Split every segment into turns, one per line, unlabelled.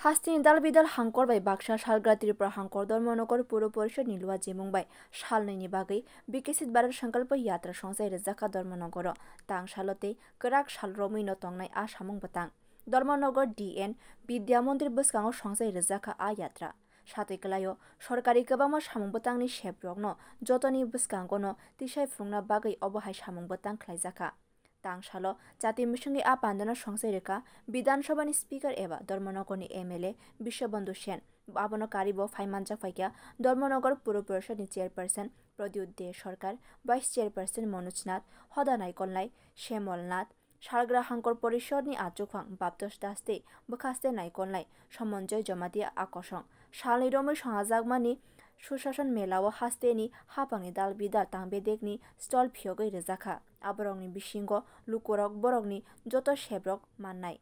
हास्तिनि दाल Bidal हांकर bye Baksa सालग्रा Tripura हांकर Dharmanagar पुर परिषद निलुआ जेमुं bye सालनैनि बागै बिकसित भारत संकल्प यात्रा संसाय रजाका धर्मनगर तां सालते कराक सालरमै न तंनाय आ सामुं batang धर्मनगर DN विद्या मन्दिर बसकांग संसाय रजाका आ यात्रा साथै कलायो सरकारि गोबांमा सामुं batangनि सेप्रगनो जतनि बसकांगनो तिसाय फुंना बागै अबहाय सामुं batang ख्लायजाका तांसालो जाति मिशंनि आ पान्दना संसाय रेखा विधानसभानि स्पीकर एबा धर्मनगरनि MLA विश्वबंधु सेन आबनो कारिबो फाइमानजा फाइक्या धर्मनगर पुर परिषदनि चेयरपर्सन प्रद्युत दे सरकार भाइस चेयरपर्सन मनोज नाथ हदा नायकलनाय श्यामल नाथ सालग्रा हांकर परिषदनि आचुखां बापतोस दासते बखास्ते नायकलनाय समन्जय जमातिया आकर्षण सालनि रमै संहाजागमानि सुशासन मेलाव हास्तेनि हापांनि दाल बिदाल तांबेदेगनि स्टल फियोगै रजाखा आबरंनि बिशिंगो लुकुरक बरकनि जत सेब्रक माननाय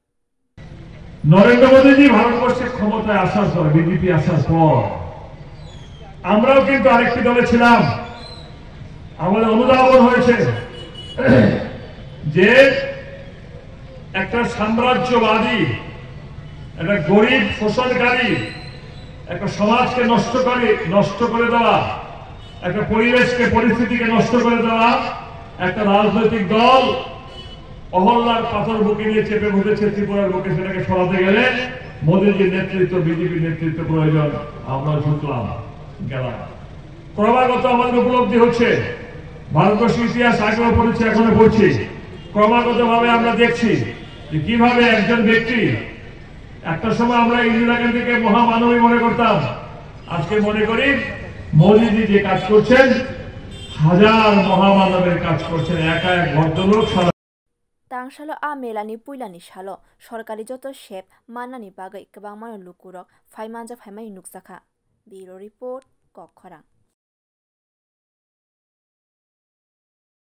নরেন্দ্র মোদীজি ভারতবর্ষের ক্ষমতায় আসার পর বিজেপি আসার পর আমরাও কিন্তু আরেকটি দলে ছিলাম আমাদের অনুধাবন হয়েছে যে একটা সাম্রাজ্যবাদী একটা গরিব শোষণকারী একটা সমাজকে নষ্ট করে দেওয়া একটা পরিবেশকে পরিস্থিতিকে নষ্ট করে দেওয়া একটা রাজনৈতিক দল অহল্লার পাথর বুকে নিয়ে চেপে বসেছে ত্রিপুরার বুকে সেটাকে সরাতে গেলে মোদীজির নেতৃত্ব বিজেপির নেতৃত্ব প্রয়োজন আমরা ঝুঁকলাম গেলাম ক্রমাগত আমাদের উপলব্ধি হচ্ছে ভারতবর্ষের ইতিহাস আগেও পড়েছে এখনো পড়ছি ক্রমাগত ভাবে আমরা দেখছি যে কিভাবে একজন ব্যক্তি একটা সময় আমরা ইন্দিরা গান্ধীকে মহামানবী মনে করতাম আজকে মনে করি মোদীজি যে কাজ করছেন হাজার মহামানবের কাজ করছেন একা এক ভদ্রলোক
तांसालो आ मेलानि पुइलानि सालो सरकारि जत सेप माननानि बागै गोबां मानो लुकुरक फाइमानजा फाइमाय नुकजाखा ब्युरो रिपोर्ट ककखरां।